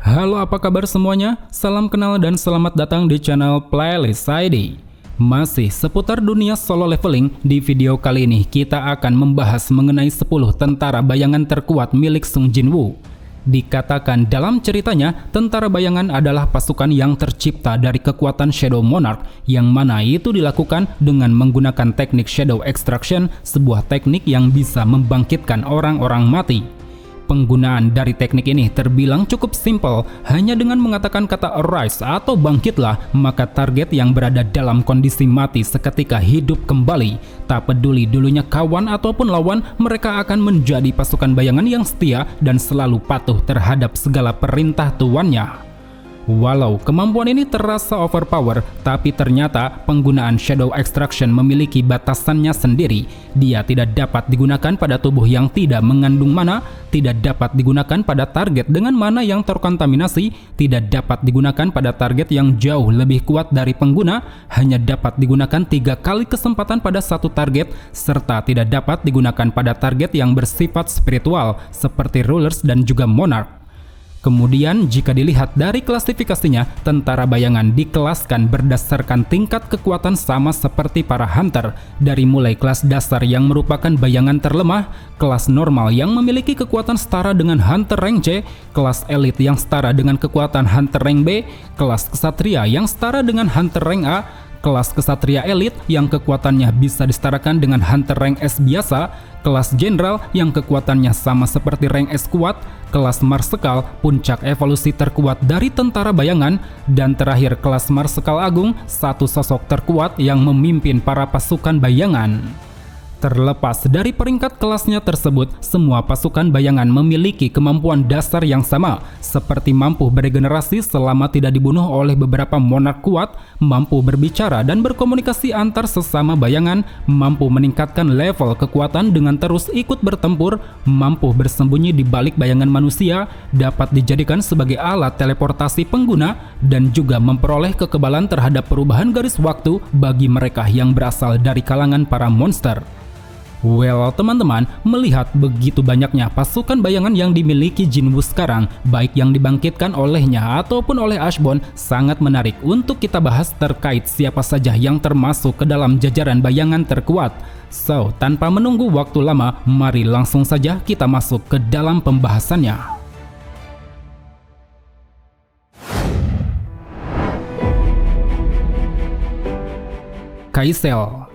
Halo, apa kabar semuanya? Salam kenal dan selamat datang di channel Playlist ID. Masih seputar dunia solo leveling, di video kali ini kita akan membahas mengenai 10 tentara bayangan terkuat milik Sung Jinwoo. Dikatakan dalam ceritanya, tentara bayangan adalah pasukan yang tercipta dari kekuatan Shadow Monarch, yang mana itu dilakukan dengan menggunakan teknik Shadow Extraction, sebuah teknik yang bisa membangkitkan orang-orang mati. Penggunaan dari teknik ini terbilang cukup simpel, hanya dengan mengatakan kata arise atau bangkitlah, maka target yang berada dalam kondisi mati seketika hidup kembali. Tak peduli dulunya kawan ataupun lawan, mereka akan menjadi pasukan bayangan yang setia dan selalu patuh terhadap segala perintah tuannya. Walau kemampuan ini terasa overpower, tapi ternyata penggunaan Shadow Extraction memiliki batasannya sendiri. Dia tidak dapat digunakan pada tubuh yang tidak mengandung mana, tidak dapat digunakan pada target dengan mana yang terkontaminasi, tidak dapat digunakan pada target yang jauh lebih kuat dari pengguna, hanya dapat digunakan 3 kali kesempatan pada satu target, serta tidak dapat digunakan pada target yang bersifat spiritual seperti Rulers dan juga Monarch. Kemudian jika dilihat dari klasifikasinya, tentara bayangan dikelaskan berdasarkan tingkat kekuatan sama seperti para hunter, dari mulai kelas dasar yang merupakan bayangan terlemah, kelas normal yang memiliki kekuatan setara dengan hunter rank C, kelas elit yang setara dengan kekuatan hunter rank B, kelas kesatria yang setara dengan hunter rank A, kelas kesatria elit yang kekuatannya bisa disetarakan dengan hunter rank S biasa, kelas jenderal yang kekuatannya sama seperti rank S kuat, kelas marsekal puncak evolusi terkuat dari tentara bayangan, dan terakhir kelas marsekal agung, satu sosok terkuat yang memimpin para pasukan bayangan. Terlepas dari peringkat kelasnya tersebut, semua pasukan bayangan memiliki kemampuan dasar yang sama, seperti mampu beregenerasi selama tidak dibunuh oleh beberapa monark kuat, mampu berbicara dan berkomunikasi antar sesama bayangan, mampu meningkatkan level kekuatan dengan terus ikut bertempur, mampu bersembunyi di balik bayangan manusia, dapat dijadikan sebagai alat teleportasi pengguna, dan juga memperoleh kekebalan terhadap perubahan garis waktu bagi mereka yang berasal dari kalangan para monster. Well, teman-teman, melihat begitu banyaknya pasukan bayangan yang dimiliki Jinwoo sekarang, baik yang dibangkitkan olehnya ataupun oleh Ashbone, sangat menarik untuk kita bahas terkait siapa saja yang termasuk ke dalam jajaran bayangan terkuat. So, tanpa menunggu waktu lama, mari langsung saja kita masuk ke dalam pembahasannya. Kaisel.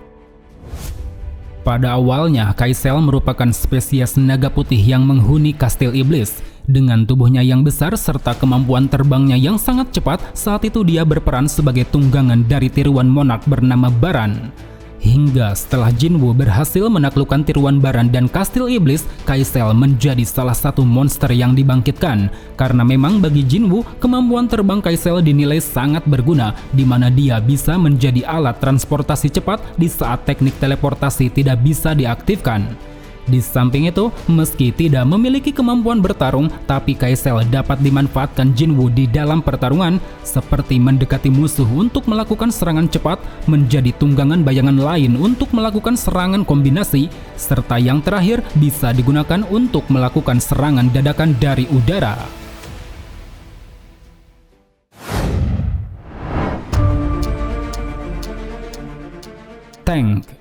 Pada awalnya, Kaisel merupakan spesies naga putih yang menghuni kastil iblis. Dengan tubuhnya yang besar serta kemampuan terbangnya yang sangat cepat, saat itu dia berperan sebagai tunggangan dari tiruan monark bernama Baran. Hingga setelah Jinwoo berhasil menaklukkan tiruan Baran dan kastil iblis, Kaisel menjadi salah satu monster yang dibangkitkan. Karena memang bagi Jinwoo, kemampuan terbang Kaisel dinilai sangat berguna, di mana dia bisa menjadi alat transportasi cepat di saat teknik teleportasi tidak bisa diaktifkan. Di samping itu, meski tidak memiliki kemampuan bertarung, tapi Kaisel dapat dimanfaatkan Jinwoo di dalam pertarungan, seperti mendekati musuh untuk melakukan serangan cepat, menjadi tunggangan bayangan lain untuk melakukan serangan kombinasi, serta yang terakhir bisa digunakan untuk melakukan serangan dadakan dari udara. Tank.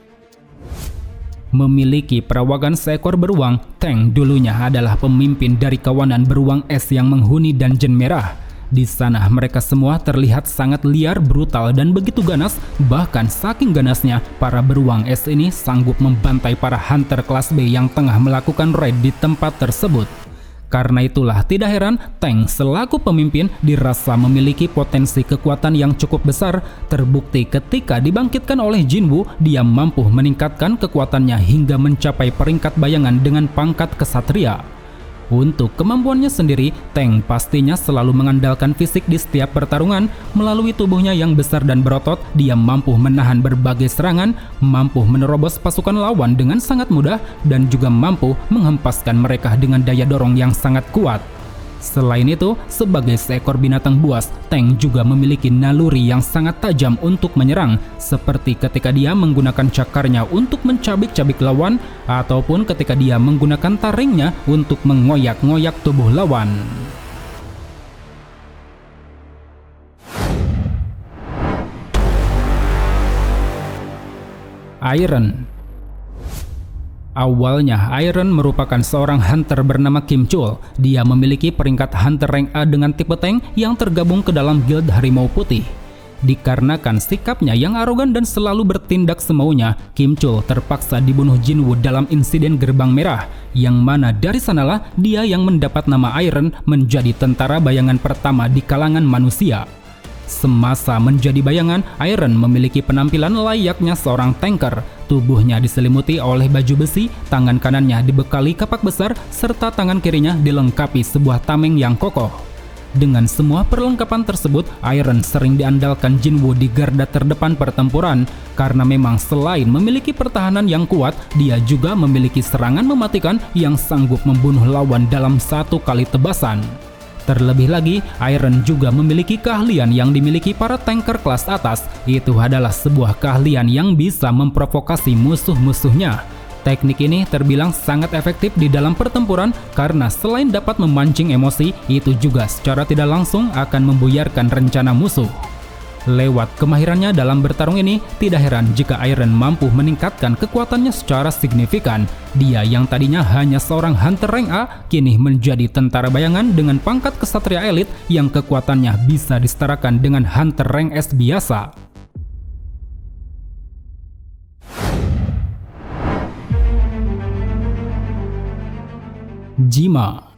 Memiliki perawakan seekor beruang, Tank dulunya adalah pemimpin dari kawanan beruang es yang menghuni Dungeon Merah. Di sana mereka semua terlihat sangat liar, brutal, dan begitu ganas. Bahkan saking ganasnya, para beruang es ini sanggup membantai para hunter kelas B yang tengah melakukan raid di tempat tersebut. Karena itulah tidak heran Tank selaku pemimpin dirasa memiliki potensi kekuatan yang cukup besar. Terbukti ketika dibangkitkan oleh Jinwoo, dia mampu meningkatkan kekuatannya hingga mencapai peringkat bayangan dengan pangkat kesatria. Untuk kemampuannya sendiri, Tank pastinya selalu mengandalkan fisik di setiap pertarungan. Melalui tubuhnya yang besar dan berotot, dia mampu menahan berbagai serangan, mampu menerobos pasukan lawan dengan sangat mudah, dan juga mampu menghempaskan mereka dengan daya dorong yang sangat kuat. Selain itu, sebagai seekor binatang buas, Tank juga memiliki naluri yang sangat tajam untuk menyerang, seperti ketika dia menggunakan cakarnya untuk mencabik-cabik lawan, ataupun ketika dia menggunakan taringnya untuk mengoyak-ngoyak tubuh lawan. Iron. Awalnya, Iron merupakan seorang hunter bernama Kim Chul. Dia memiliki peringkat hunter rank A dengan tipe tank yang tergabung ke dalam guild Harimau Putih. Dikarenakan sikapnya yang arogan dan selalu bertindak semaunya, Kim Chul terpaksa dibunuh Jinwoo dalam insiden Gerbang Merah, yang mana dari sanalah dia yang mendapat nama Iron menjadi tentara bayangan pertama di kalangan manusia. Semasa menjadi bayangan, Iron memiliki penampilan layaknya seorang tanker. Tubuhnya diselimuti oleh baju besi, tangan kanannya dibekali kapak besar, serta tangan kirinya dilengkapi sebuah tameng yang kokoh. Dengan semua perlengkapan tersebut, Iron sering diandalkan Jinwoo di garda terdepan pertempuran, karena memang selain memiliki pertahanan yang kuat, dia juga memiliki serangan mematikan yang sanggup membunuh lawan dalam satu kali tebasan. Terlebih lagi, Iron juga memiliki keahlian yang dimiliki para tanker kelas atas. Itu adalah sebuah keahlian yang bisa memprovokasi musuh-musuhnya. Teknik ini terbilang sangat efektif di dalam pertempuran karena selain dapat memancing emosi, itu juga secara tidak langsung akan membuyarkan rencana musuh. Lewat kemahirannya dalam bertarung ini, tidak heran jika Iron mampu meningkatkan kekuatannya secara signifikan. Dia yang tadinya hanya seorang hunter rank A, kini menjadi tentara bayangan dengan pangkat kesatria elit yang kekuatannya bisa disetarakan dengan hunter rank S biasa. Jima.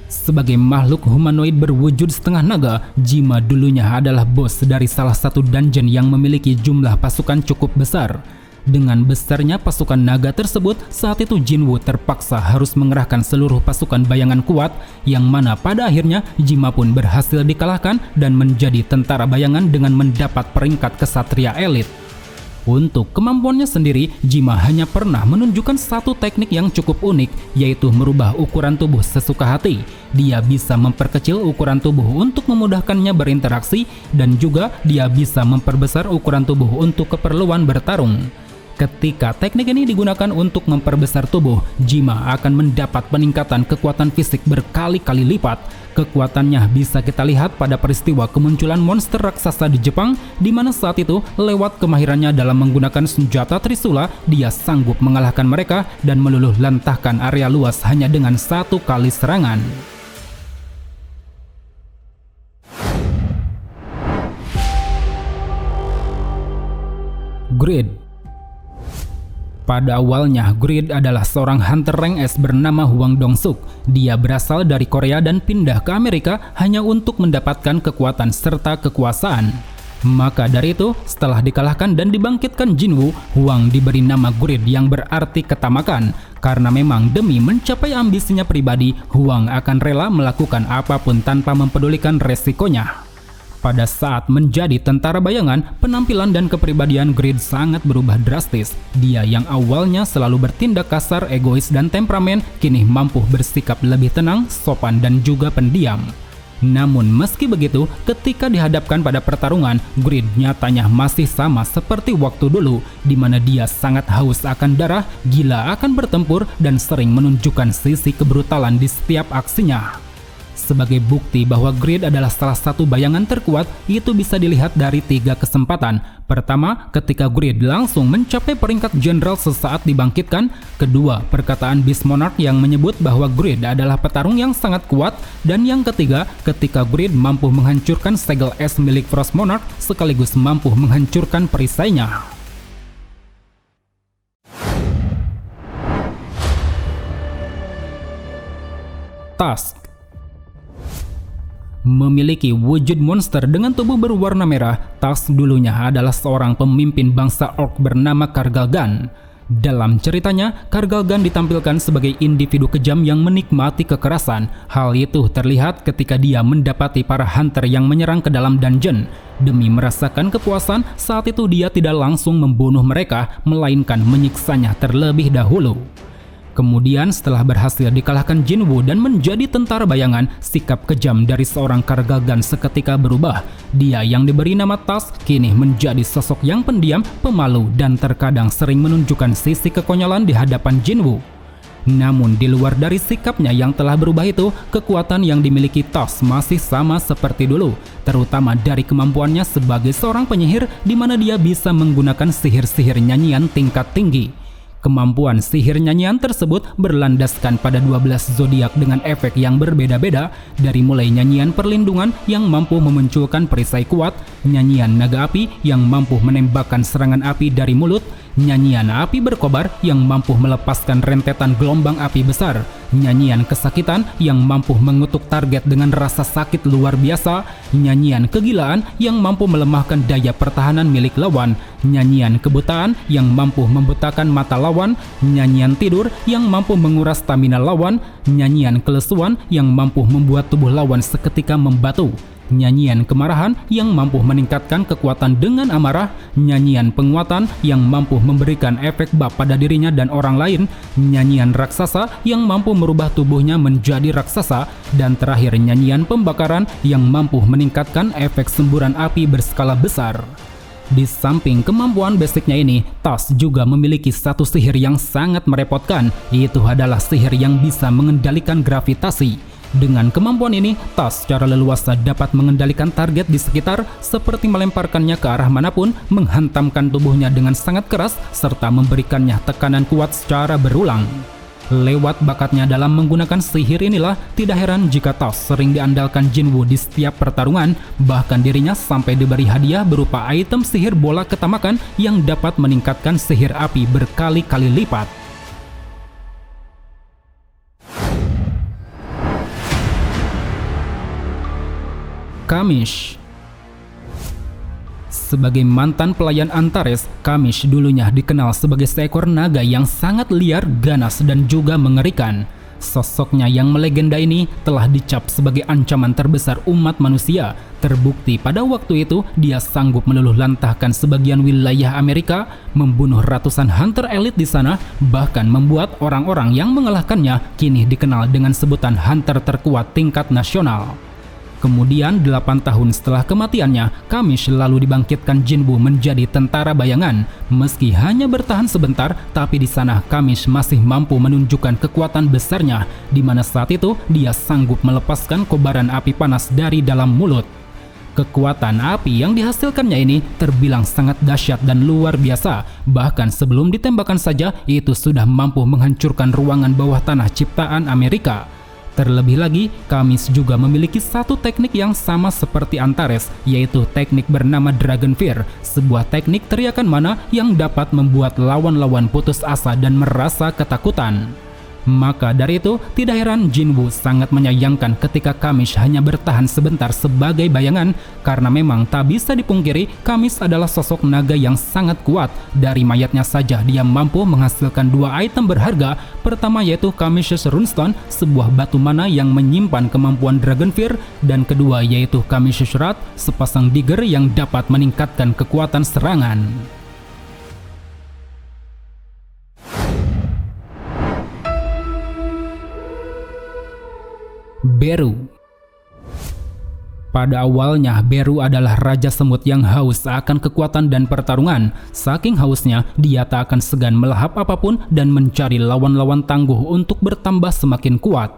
Sebagai makhluk humanoid berwujud setengah naga, Jima dulunya adalah bos dari salah satu dungeon yang memiliki jumlah pasukan cukup besar. Dengan besarnya pasukan naga tersebut, saat itu Jinwoo terpaksa harus mengerahkan seluruh pasukan bayangan kuat, yang mana pada akhirnya Jima pun berhasil dikalahkan dan menjadi tentara bayangan dengan mendapat peringkat kesatria elit. Untuk kemampuannya sendiri, Jima hanya pernah menunjukkan satu teknik yang cukup unik, yaitu merubah ukuran tubuh sesuka hati. Dia bisa memperkecil ukuran tubuh untuk memudahkannya berinteraksi, dan juga dia bisa memperbesar ukuran tubuh untuk keperluan bertarung. Ketika teknik ini digunakan untuk memperbesar tubuh, Jima akan mendapat peningkatan kekuatan fisik berkali-kali lipat. Kekuatannya bisa kita lihat pada peristiwa kemunculan monster raksasa di Jepang, di mana saat itu lewat kemahirannya dalam menggunakan senjata Trisula, dia sanggup mengalahkan mereka dan meluluh lantahkan area luas hanya dengan satu kali serangan. Grid. Pada awalnya, Grid adalah seorang hunter rank S bernama Hwang Dong-suk. Dia berasal dari Korea dan pindah ke Amerika hanya untuk mendapatkan kekuatan serta kekuasaan. Maka dari itu, setelah dikalahkan dan dibangkitkan Jinwoo, Hwang diberi nama Grid yang berarti ketamakan. Karena memang demi mencapai ambisinya pribadi, Hwang akan rela melakukan apapun tanpa mempedulikan resikonya. Pada saat menjadi tentara bayangan, penampilan dan kepribadian Grid sangat berubah drastis. Dia yang awalnya selalu bertindak kasar, egois, dan temperamen, kini mampu bersikap lebih tenang, sopan, dan juga pendiam. Namun meski begitu, ketika dihadapkan pada pertarungan, Grid nyatanya masih sama seperti waktu dulu, di mana dia sangat haus akan darah, gila akan bertempur, dan sering menunjukkan sisi kebrutalan di setiap aksinya. Sebagai bukti bahwa Grid adalah salah satu bayangan terkuat, itu bisa dilihat dari 3 kesempatan. Pertama, ketika Grid langsung mencapai peringkat jenderal sesaat dibangkitkan. Kedua, perkataan Beast Monarch yang menyebut bahwa Grid adalah petarung yang sangat kuat. Dan yang ketiga, ketika Grid mampu menghancurkan segel es milik Frost Monarch sekaligus mampu menghancurkan perisainya. Tusk. Memiliki wujud monster dengan tubuh berwarna merah, Tusk dulunya adalah seorang pemimpin bangsa orc bernama Kargalgan. Dalam ceritanya, Kargalgan ditampilkan sebagai individu kejam yang menikmati kekerasan. Hal itu terlihat ketika dia mendapati para hunter yang menyerang ke dalam dungeon. Demi merasakan kepuasan, saat itu dia tidak langsung membunuh mereka, melainkan menyiksanya terlebih dahulu. Kemudian setelah berhasil dikalahkan Jinwoo dan menjadi tentara bayangan, sikap kejam dari seorang Kargalgan seketika berubah. Dia yang diberi nama Tusk kini menjadi sosok yang pendiam, pemalu, dan terkadang sering menunjukkan sisi kekonyolan di hadapan Jinwoo. Namun di luar dari sikapnya yang telah berubah itu, kekuatan yang dimiliki Tosh masih sama seperti dulu, terutama dari kemampuannya sebagai seorang penyihir di mana dia bisa menggunakan sihir-sihir nyanyian tingkat tinggi. Kemampuan sihir nyanyian tersebut berlandaskan pada 12 zodiak dengan efek yang berbeda-beda, dari mulai nyanyian perlindungan yang mampu memunculkan perisai kuat, nyanyian naga api yang mampu menembakkan serangan api dari mulut, nyanyian api berkobar yang mampu melepaskan rentetan gelombang api besar, nyanyian kesakitan yang mampu mengutuk target dengan rasa sakit luar biasa, nyanyian kegilaan yang mampu melemahkan daya pertahanan milik lawan, nyanyian kebutaan yang mampu membutakan mata lawan, nyanyian tidur yang mampu menguras stamina lawan, nyanyian kelesuan yang mampu membuat tubuh lawan seketika membatu, nyanyian kemarahan yang mampu meningkatkan kekuatan dengan amarah, nyanyian penguatan yang mampu memberikan efek bab pada dirinya dan orang lain, nyanyian raksasa yang mampu merubah tubuhnya menjadi raksasa, dan terakhir nyanyian pembakaran yang mampu meningkatkan efek semburan api berskala besar. Di samping kemampuan basicnya ini, Tosh juga memiliki satu sihir yang sangat merepotkan, yaitu adalah sihir yang bisa mengendalikan gravitasi. Dengan kemampuan ini, Tosh secara leluasa dapat mengendalikan target di sekitar seperti melemparkannya ke arah manapun, menghantamkan tubuhnya dengan sangat keras, serta memberikannya tekanan kuat secara berulang. Lewat bakatnya dalam menggunakan sihir inilah, tidak heran jika Tosh sering diandalkan Jinwoo di setiap pertarungan, bahkan dirinya sampai diberi hadiah berupa item sihir bola ketamakan yang dapat meningkatkan sihir api berkali-kali lipat. Kamish. Sebagai mantan pelayan Antares, Kamish dulunya dikenal sebagai seekor naga yang sangat liar, ganas, dan juga mengerikan. Sosoknya yang melegenda ini telah dicap sebagai ancaman terbesar umat manusia. Terbukti pada waktu itu dia sanggup meluluh lantahkan sebagian wilayah Amerika, membunuh ratusan hunter elit di sana, bahkan membuat orang-orang yang mengalahkannya kini dikenal dengan sebutan hunter terkuat tingkat nasional. Kemudian 8 tahun setelah kematiannya, Kamish lalu dibangkitkan Jinwoo menjadi tentara bayangan. Meski hanya bertahan sebentar, tapi di sana Kamish masih mampu menunjukkan kekuatan besarnya, di mana saat itu dia sanggup melepaskan kobaran api panas dari dalam mulut. Kekuatan api yang dihasilkannya ini terbilang sangat dahsyat dan luar biasa. Bahkan sebelum ditembakkan saja, itu sudah mampu menghancurkan ruangan bawah tanah ciptaan Amerika. Terlebih lagi, Kamish juga memiliki satu teknik yang sama seperti Antares, yaitu teknik bernama Dragon Fear, sebuah teknik teriakan mana yang dapat membuat lawan-lawan putus asa dan merasa ketakutan. Maka dari itu, tidak heran Jinwoo sangat menyayangkan ketika Kamish hanya bertahan sebentar sebagai bayangan, karena memang tak bisa dipungkiri Kamish adalah sosok naga yang sangat kuat. Dari mayatnya saja dia mampu menghasilkan 2 item berharga. Pertama yaitu Kamish's Runestone, sebuah batu mana yang menyimpan kemampuan Dragon Fear, dan kedua yaitu Kamish's Rod, sepasang dagger yang dapat meningkatkan kekuatan serangan. Beru. Pada awalnya, Beru adalah raja semut yang haus akan kekuatan dan pertarungan. Saking hausnya, dia tak akan segan melahap apapun dan mencari lawan-lawan tangguh untuk bertambah semakin kuat.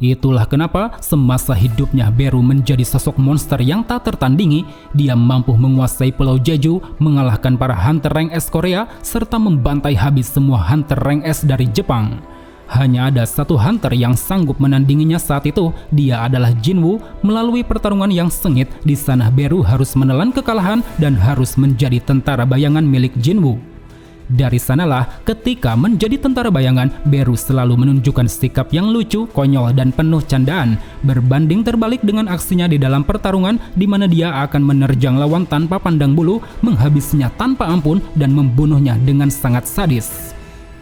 Itulah kenapa semasa hidupnya Beru menjadi sosok monster yang tak tertandingi. Dia mampu menguasai Pulau Jeju, mengalahkan para hunter rank S Korea, serta membantai habis semua hunter rank S dari Jepang. Hanya ada satu hunter yang sanggup menandinginya saat itu, dia adalah Jinwoo. Melalui pertarungan yang sengit, di sana Beru harus menelan kekalahan dan harus menjadi tentara bayangan milik Jinwoo. Dari sanalah, ketika menjadi tentara bayangan, Beru selalu menunjukkan sikap yang lucu, konyol, dan penuh candaan. Berbanding terbalik dengan aksinya di dalam pertarungan, di mana dia akan menerjang lawan tanpa pandang bulu, menghabisinya tanpa ampun, dan membunuhnya dengan sangat sadis.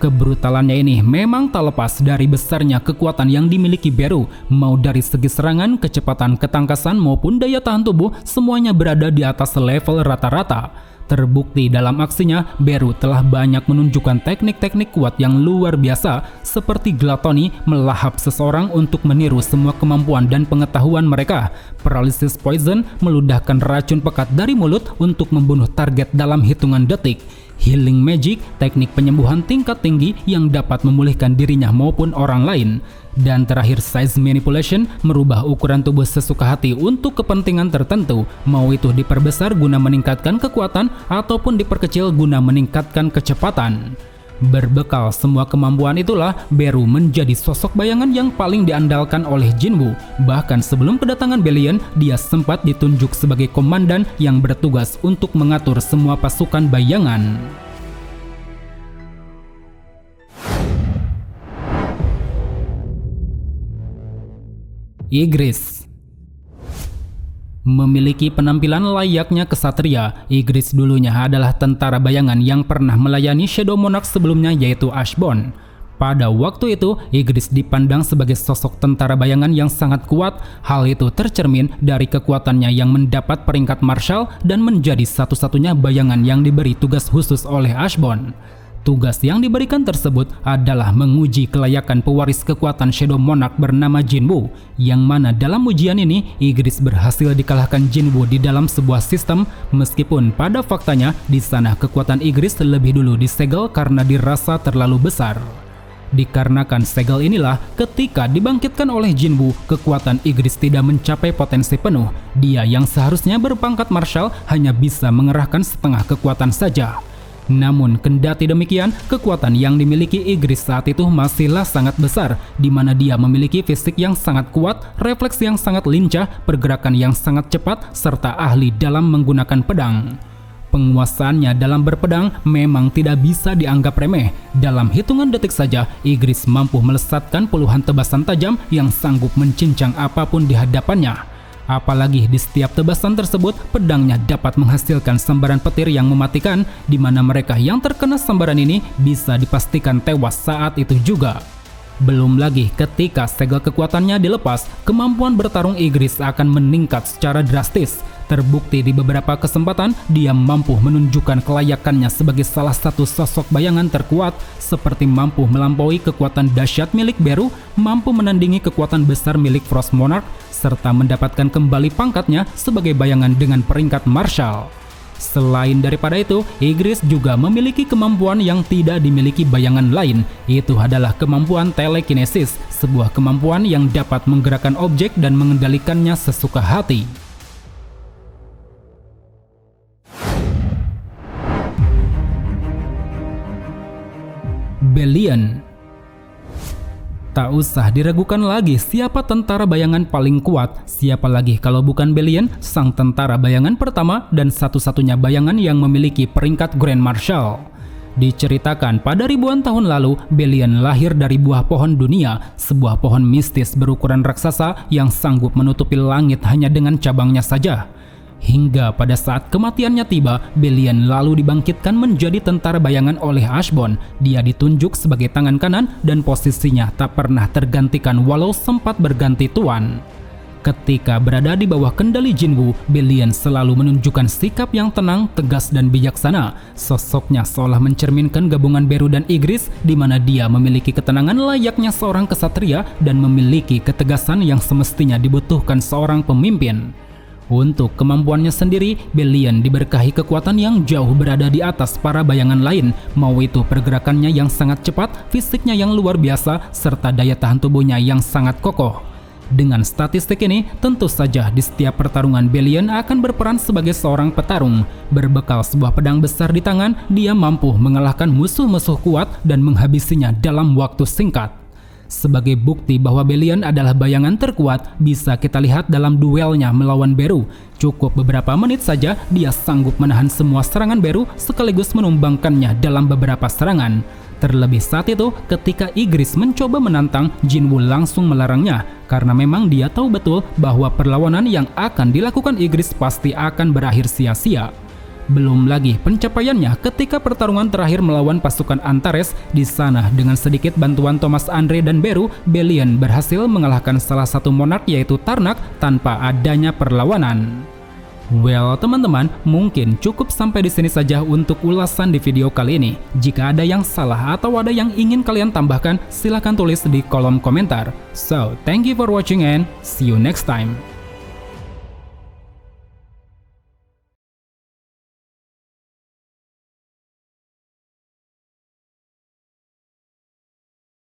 Kebrutalannya ini memang tak lepas dari besarnya kekuatan yang dimiliki Beru. Mau dari segi serangan, kecepatan, ketangkasan, maupun daya tahan tubuh, semuanya berada di atas level rata-rata. Terbukti dalam aksinya, Beru telah banyak menunjukkan teknik-teknik kuat yang luar biasa, seperti Gluttony, melahap seseorang untuk meniru semua kemampuan dan pengetahuan mereka. Paralysis Poison, meludahkan racun pekat dari mulut untuk membunuh target dalam hitungan detik. healing magic, teknik penyembuhan tingkat tinggi yang dapat memulihkan dirinya maupun orang lain. Dan terakhir size manipulation, merubah ukuran tubuh sesuka hati untuk kepentingan tertentu, mau itu diperbesar guna meningkatkan kekuatan ataupun diperkecil guna meningkatkan kecepatan. Berbekal semua kemampuan itulah, Beru menjadi sosok bayangan yang paling diandalkan oleh Jinwoo. Bahkan sebelum kedatangan Belian, dia sempat ditunjuk sebagai komandan yang bertugas untuk mengatur semua pasukan bayangan. Igris memiliki penampilan layaknya kesatria. Igris dulunya adalah tentara bayangan yang pernah melayani Shadow Monarch sebelumnya, yaitu Ashbone. Pada waktu itu, Igris dipandang sebagai sosok tentara bayangan yang sangat kuat. Hal itu tercermin dari kekuatannya yang mendapat peringkat Marshal dan menjadi satu-satunya bayangan yang diberi tugas khusus oleh Ashbone. Tugas yang diberikan tersebut adalah menguji kelayakan pewaris kekuatan Shadow Monarch bernama Jinwoo, yang mana dalam ujian ini Igris berhasil dikalahkan Jinwoo di dalam sebuah sistem, meskipun pada faktanya di sana kekuatan Igris lebih dulu disegel karena dirasa terlalu besar. Dikarenakan segel inilah, ketika dibangkitkan oleh Jinwoo, kekuatan Igris tidak mencapai potensi penuh. Dia yang seharusnya berpangkat Marshal hanya bisa mengerahkan setengah kekuatan saja. Namun kendati demikian, kekuatan yang dimiliki Igris saat itu masihlah sangat besar, di mana dia memiliki fisik yang sangat kuat, refleks yang sangat lincah, pergerakan yang sangat cepat, serta ahli dalam menggunakan pedang. Penguasaannya dalam berpedang memang tidak bisa dianggap remeh. Dalam hitungan detik saja, Igris mampu melesatkan puluhan tebasan tajam yang sanggup mencincang apapun di hadapannya. Apalagi di setiap tebasan tersebut, pedangnya dapat menghasilkan sambaran petir yang mematikan, di mana mereka yang terkena sambaran ini bisa dipastikan tewas saat itu juga. Belum lagi ketika segel kekuatannya dilepas, kemampuan bertarung Igris akan meningkat secara drastis. Terbukti di beberapa kesempatan, dia mampu menunjukkan kelayakannya sebagai salah satu sosok bayangan terkuat, seperti mampu melampaui kekuatan dahsyat milik Beru, mampu menandingi kekuatan besar milik Frost Monarch, serta mendapatkan kembali pangkatnya sebagai bayangan dengan peringkat Marshal. Selain daripada itu, Igris juga memiliki kemampuan yang tidak dimiliki bayangan lain. Itu adalah kemampuan telekinesis, sebuah kemampuan yang dapat menggerakkan objek dan mengendalikannya sesuka hati. Belian. Tak usah diragukan lagi siapa tentara bayangan paling kuat. Siapa lagi kalau bukan Belian, sang tentara bayangan pertama dan satu-satunya bayangan yang memiliki peringkat Grand Marshal. Diceritakan pada ribuan tahun lalu, Belian lahir dari buah pohon dunia, sebuah pohon mistis berukuran raksasa yang sanggup menutupi langit hanya dengan cabangnya saja. Hingga pada saat kematiannya tiba, Belian lalu dibangkitkan menjadi tentara bayangan oleh Ashbone. Dia ditunjuk sebagai tangan kanan dan posisinya tak pernah tergantikan walau sempat berganti tuan. Ketika berada di bawah kendali Jinwoo, Belian selalu menunjukkan sikap yang tenang, tegas dan bijaksana. Sosoknya seolah mencerminkan gabungan Beru dan Igris, di mana dia memiliki ketenangan layaknya seorang kesatria dan memiliki ketegasan yang semestinya dibutuhkan seorang pemimpin. Untuk kemampuannya sendiri, Belian diberkahi kekuatan yang jauh berada di atas para bayangan lain, mau itu pergerakannya yang sangat cepat, fisiknya yang luar biasa, serta daya tahan tubuhnya yang sangat kokoh. Dengan statistik ini, tentu saja di setiap pertarungan Belian akan berperan sebagai seorang petarung. Berbekal sebuah pedang besar di tangan, dia mampu mengalahkan musuh-musuh kuat dan menghabisinya dalam waktu singkat. Sebagai bukti bahwa Belian adalah bayangan terkuat, bisa kita lihat dalam duelnya melawan Beru. Cukup beberapa menit saja, dia sanggup menahan semua serangan Beru sekaligus menumbangkannya dalam beberapa serangan. Terlebih saat itu, ketika Igris mencoba menantang, Jinwoo langsung melarangnya, karena memang dia tahu betul bahwa perlawanan yang akan dilakukan Igris pasti akan berakhir sia-sia. Belum lagi pencapaiannya ketika pertarungan terakhir melawan pasukan Antares. Di sana dengan sedikit bantuan Thomas Andre dan Beru, Belian berhasil mengalahkan salah satu monark yaitu Tarnak tanpa adanya perlawanan. Well teman-teman, mungkin cukup sampai di sini saja untuk ulasan di video kali ini. Jika ada yang salah atau ada yang ingin kalian tambahkan, silahkan tulis di kolom komentar. So, thank you for watching and see you next time.